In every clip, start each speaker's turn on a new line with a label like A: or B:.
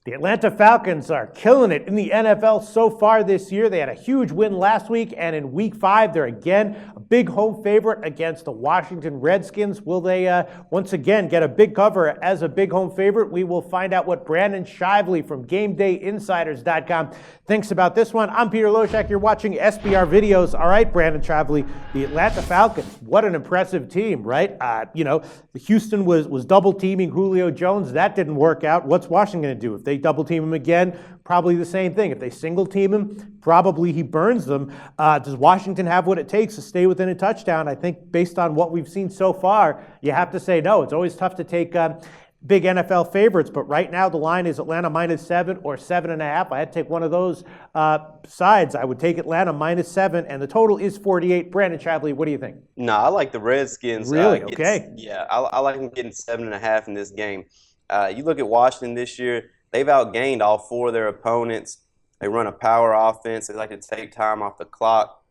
A: The Atlanta Falcons are killing it in the NFL so far this year. They had a huge win last week, and in Week 5, they're again a big home favorite against the Washington Redskins. Will they once again get a big cover as a big home favorite? We will find out what Brandon Shively from GameDayInsiders.com thinks about this one. I'm Peter Loshak. You're watching SBR Videos. All right, Brandon Shively, the Atlanta Falcons. What an impressive team, right? Houston was double teaming Julio Jones. That didn't work out. What's Washington going to do if they double team him again? Probably the same thing. If they single team him, probably he burns them. Does Washington have what it takes to stay within a touchdown? I think based on what we've seen so far, you have to say no. It's always tough to take big NFL favorites, but right now the line is Atlanta -7 or 7.5. I had to take one of those sides. I would take Atlanta -7, and the total is 48. Brandon Shively, what do you think?
B: No, I like the Redskins.
A: Really? Okay.
B: Yeah, I like them getting 7.5 in this game. You look at Washington this year, they've outgained all four of their opponents. They run a power offense. They like to take time off the clock.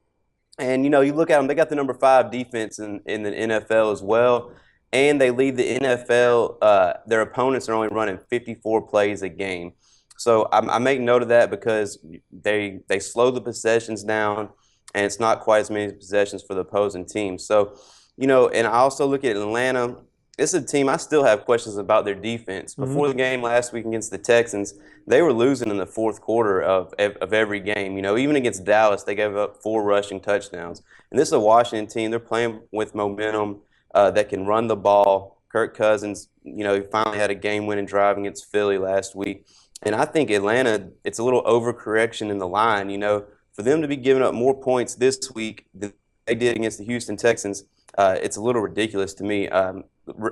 B: And, you look at them, they got the number 5 defense in the NFL as well. And they lead the NFL. Their opponents are only running 54 plays a game. So I make note of that because they slow the possessions down, and it's not quite as many possessions for the opposing team. So, and I also look at Atlanta. It's a team I still have questions about their defense. Before the game last week against the Texans, they were losing in the fourth quarter of every game. Even against Dallas, they gave up 4 rushing touchdowns. And this is a Washington team. They're playing with momentum that can run the ball. Kirk Cousins, he finally had a game-winning drive against Philly last week. And I think Atlanta, it's a little overcorrection in the line. For them to be giving up more points this week than they did against the Houston Texans, it's a little ridiculous to me.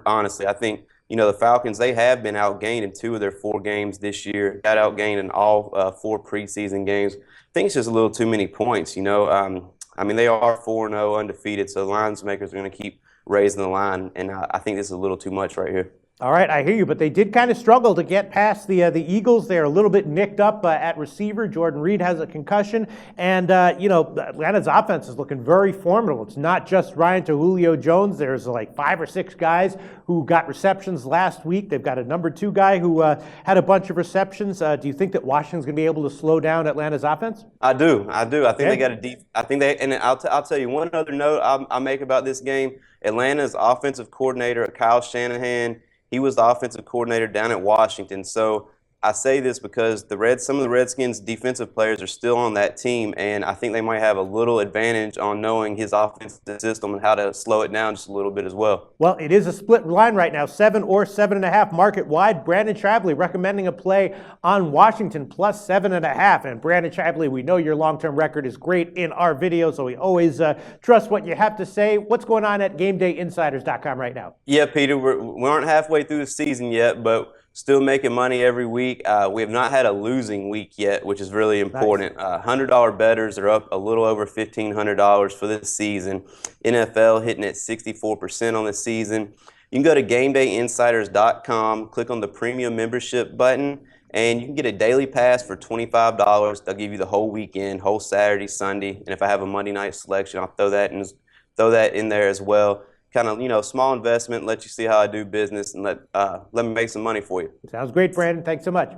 B: Honestly, I think, the Falcons, they have been outgained in 2 of their 4 games this year, got outgained in all 4 preseason games. I think it's just a little too many points, they are 4-0 undefeated, so lines makers are going to keep raising the line, and I think this is a little too much right here.
A: All right, I hear you, but they did kind of struggle to get past the Eagles. They're a little bit nicked up at receiver. Jordan Reed has a concussion, and Atlanta's offense is looking very formidable. It's not just Ryan to Julio Jones. There's like 5 or 6 guys who got receptions last week. They've got a number 2 guy who had a bunch of receptions. Do you think that Washington's going to be able to slow down Atlanta's offense?
B: I do. I think they got a deep. I think they. And I'll tell you one other note I'll make about this game. Atlanta's offensive coordinator, Kyle Shanahan. He was the offensive coordinator down at Washington. So I say this because some of the Redskins' defensive players are still on that team, and I think they might have a little advantage on knowing his offensive system and how to slow it down just a little bit as well.
A: Well, it is a split line right now, 7 or 7.5 market wide. Brandon Shively recommending a play on Washington plus 7.5. And Brandon Shively, we know your long-term record is great in our videos, so we always trust what you have to say. What's going on at GameDayInsiders.com right now?
B: Yeah, Peter, we aren't halfway through the season yet, but still making money every week. We have not had a losing week yet, which is really important. Nice. $100 bettors are up a little over $1,500 for this season. NFL hitting at 64% on the season. You can go to GameDayInsiders.com, click on the premium membership button, and you can get a daily pass for $25. They'll give you the whole weekend, whole Saturday, Sunday, and if I have a Monday night selection, I'll throw that in there as well. Kind of, small investment, let you see how I do business, and let me make some money for you.
A: Sounds great, Brandon. Thanks so much.